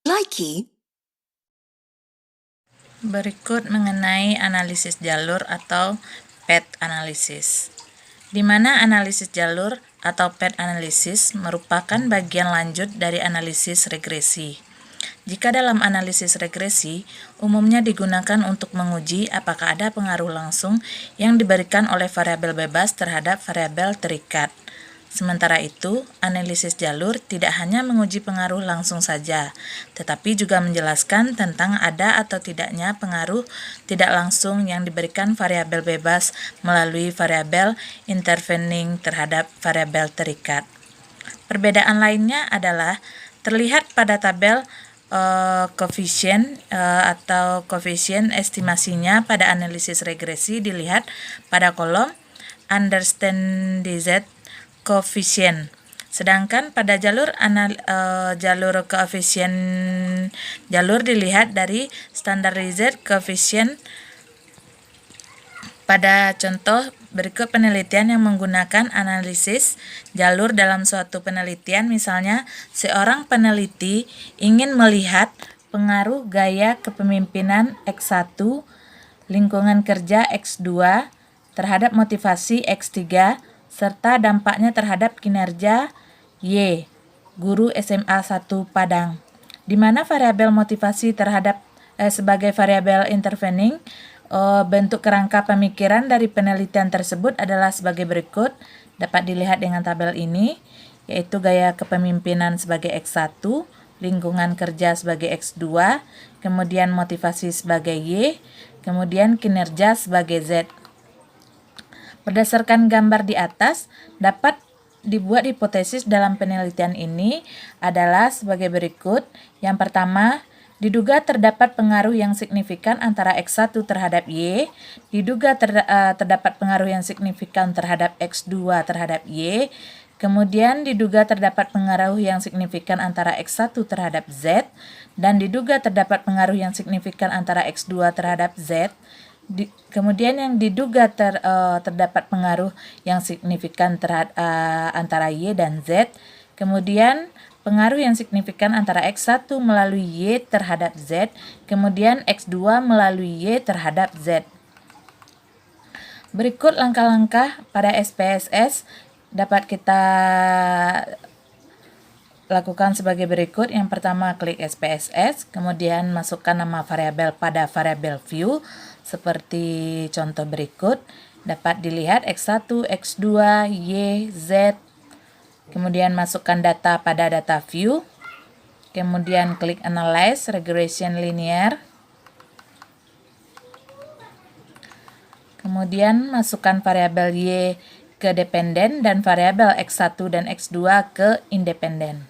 Likey. Berikut mengenai analisis jalur atau path analysis, di mana analisis jalur atau path analysis merupakan bagian lanjut dari analisis regresi. Jika dalam analisis regresi, umumnya digunakan untuk menguji apakah ada pengaruh langsung yang diberikan oleh variabel bebas terhadap variabel terikat. Sementara itu, analisis jalur tidak hanya menguji pengaruh langsung saja, tetapi juga menjelaskan tentang ada atau tidaknya pengaruh tidak langsung yang diberikan variabel bebas melalui variabel intervening terhadap variabel terikat. Perbedaan lainnya adalah terlihat pada tabel koefisien atau koefisien estimasinya pada analisis regresi dilihat pada kolom understand dz koefisien. Sedangkan pada jalur koefisien jalur dilihat dari standardized koefisien. Pada contoh berikut penelitian yang menggunakan analisis jalur dalam suatu penelitian, misalnya seorang peneliti ingin melihat pengaruh gaya kepemimpinan X1, lingkungan kerja X2 terhadap motivasi X3, serta dampaknya terhadap kinerja Y, guru SMA 1 Padang, di mana variabel motivasi terhadap sebagai variabel intervening. Bentuk kerangka pemikiran dari penelitian tersebut adalah sebagai berikut, dapat dilihat dengan tabel ini, yaitu gaya kepemimpinan sebagai X1, lingkungan kerja sebagai X2, kemudian motivasi sebagai Y, kemudian kinerja sebagai Z. Berdasarkan gambar di atas, dapat dibuat hipotesis dalam penelitian ini adalah sebagai berikut. Yang pertama, diduga terdapat pengaruh yang signifikan antara X1 terhadap Y, diduga terdapat pengaruh yang signifikan terhadap X2 terhadap Y, kemudian diduga terdapat pengaruh yang signifikan antara X1 terhadap Z, dan diduga terdapat pengaruh yang signifikan antara X2 terhadap Z. Kemudian yang diduga terdapat pengaruh yang signifikan terhadap antara Y dan Z, kemudian pengaruh yang signifikan antara X1 melalui Y terhadap Z, kemudian X2 melalui Y terhadap Z. Berikut langkah-langkah pada SPSS dapat kita lakukan sebagai berikut. Yang pertama, klik SPSS, kemudian masukkan nama variabel pada variabel view seperti contoh berikut. Dapat dilihat X1, X2, Y, Z. Kemudian masukkan data pada data view. Kemudian klik Analyze Regression Linear. Kemudian masukkan variabel Y ke dependen dan variabel X1 dan X2 ke independen.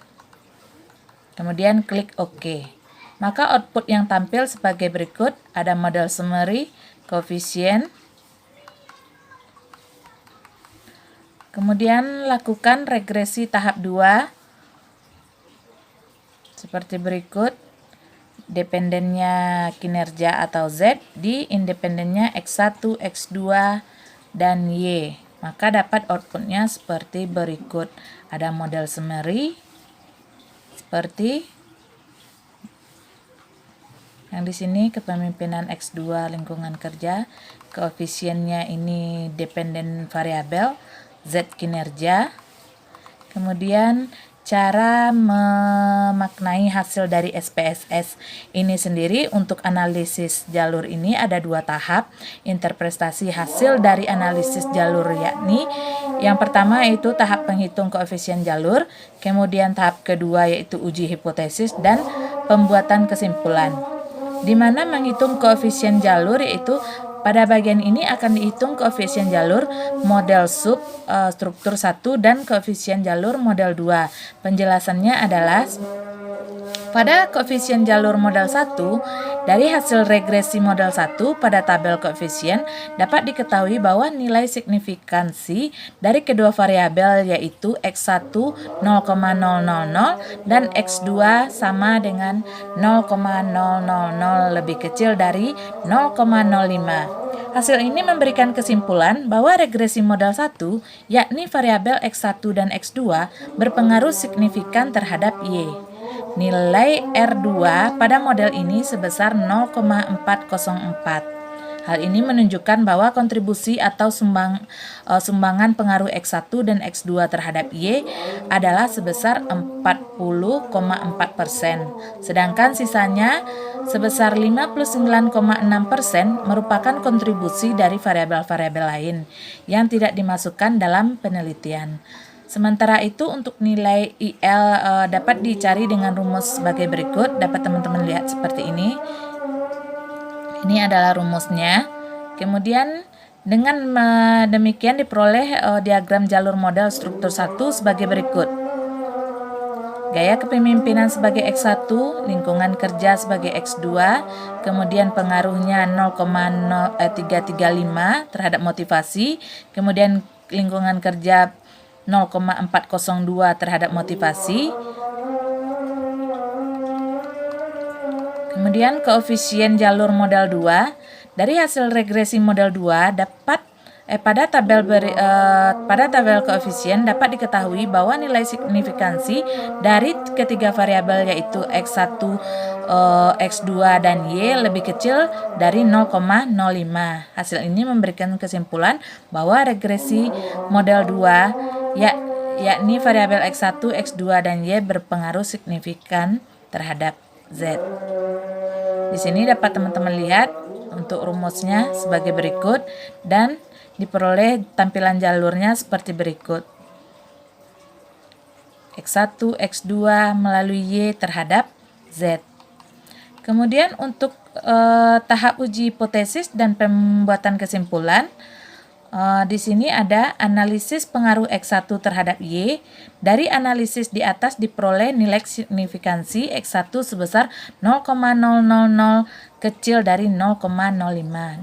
Kemudian klik OK. Maka output yang tampil sebagai berikut, ada model summary, koefisien. Kemudian lakukan regresi tahap 2 seperti berikut. Dependennya kinerja atau Z, di independennya X1, X2, dan Y. Maka dapat outputnya seperti berikut. Ada model summary seperti yang di sini, kepemimpinan X2 lingkungan kerja, koefisiennya ini dependen variabel, Z kinerja. Kemudian cara memaknai hasil dari SPSS ini sendiri. Untuk analisis jalur ini ada 2 tahap interpretasi hasil dari analisis jalur, yakni yang pertama yaitu tahap penghitung koefisien jalur, kemudian tahap kedua yaitu uji hipotesis dan pembuatan kesimpulan. Di mana menghitung koefisien jalur yaitu pada bagian ini akan dihitung koefisien jalur model struktur 1 dan koefisien jalur model 2. Penjelasannya adalah pada koefisien jalur model 1, dari hasil regresi model 1 pada tabel koefisien dapat diketahui bahwa nilai signifikansi dari kedua variabel yaitu X1 0,000 dan X2 sama dengan 0,000 lebih kecil dari 0,05. Hasil ini memberikan kesimpulan bahwa regresi model 1, yakni variabel X1 dan X2, berpengaruh signifikan terhadap Y. Nilai R2 pada model ini sebesar 0,404. Hal ini menunjukkan bahwa kontribusi atau sumbangan pengaruh X1 dan X2 terhadap Y adalah sebesar 40,4%, sedangkan sisanya sebesar 59,6% merupakan kontribusi dari variabel-variabel lain yang tidak dimasukkan dalam penelitian. Sementara itu untuk nilai IL dapat dicari dengan rumus sebagai berikut. Dapat teman-teman lihat seperti ini. Ini adalah rumusnya. Kemudian dengan demikian diperoleh diagram jalur model struktur 1 sebagai berikut. Gaya kepemimpinan sebagai X1, lingkungan kerja sebagai X2, kemudian pengaruhnya 0,335 terhadap motivasi, kemudian lingkungan kerja 0,402 terhadap motivasi. Kemudian koefisien jalur model 2. Dari hasil regresi model 2 pada tabel koefisien dapat diketahui bahwa nilai signifikansi dari ketiga variabel yaitu X1, X2 dan Y lebih kecil dari 0,05. Hasil ini memberikan kesimpulan bahwa regresi model 2 yakni variabel X1, X2 dan Y berpengaruh signifikan terhadap Z. Di sini dapat teman-teman lihat untuk rumusnya sebagai berikut dan diperoleh tampilan jalurnya seperti berikut. X1, X2 melalui Y terhadap Z. Kemudian untuk tahap uji hipotesis dan pembuatan kesimpulan, di sini ada analisis pengaruh X1 terhadap Y. Dari analisis di atas diperoleh nilai signifikansi X1 sebesar 0,000 kecil dari 0,05.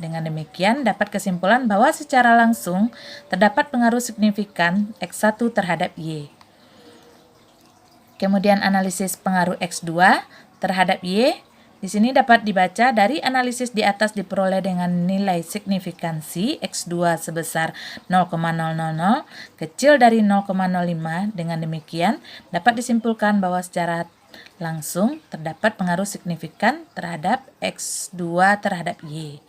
Dengan demikian dapat kesimpulan bahwa secara langsung terdapat pengaruh signifikan X1 terhadap Y. Kemudian analisis pengaruh X2 terhadap Y. Di sini dapat dibaca dari analisis di atas diperoleh dengan nilai signifikansi X2 sebesar 0,000 kecil dari 0,05. Dengan demikian dapat disimpulkan bahwa secara langsung terdapat pengaruh signifikan terhadap X2 terhadap Y.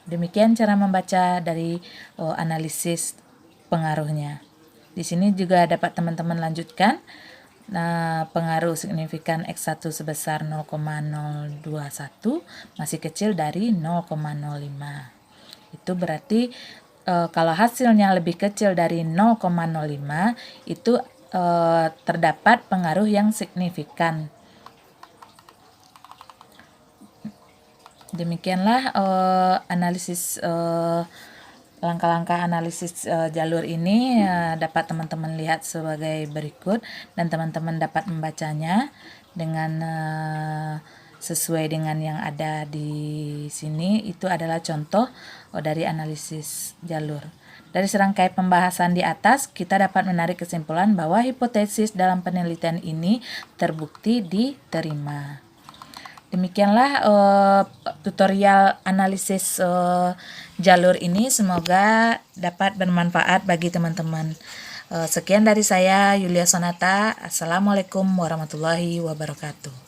Demikian cara membaca dari analisis pengaruhnya. Di sini juga dapat teman-teman lanjutkan. Pengaruh signifikan X1 sebesar 0,021 masih kecil dari 0,05. Itu berarti kalau hasilnya lebih kecil dari 0,05 itu terdapat pengaruh yang signifikan. Demikianlah analisis langkah-langkah analisis jalur ini dapat teman-teman lihat sebagai berikut dan teman-teman dapat membacanya dengan sesuai dengan yang ada di sini. Itu adalah contoh dari analisis jalur. Dari serangkai pembahasan di atas kita dapat menarik kesimpulan bahwa hipotesis dalam penelitian ini terbukti diterima. Demikianlah tutorial analisis jalur ini, semoga dapat bermanfaat bagi teman-teman. Sekian dari saya, Yulia Sonata. Assalamualaikum warahmatullahi wabarakatuh.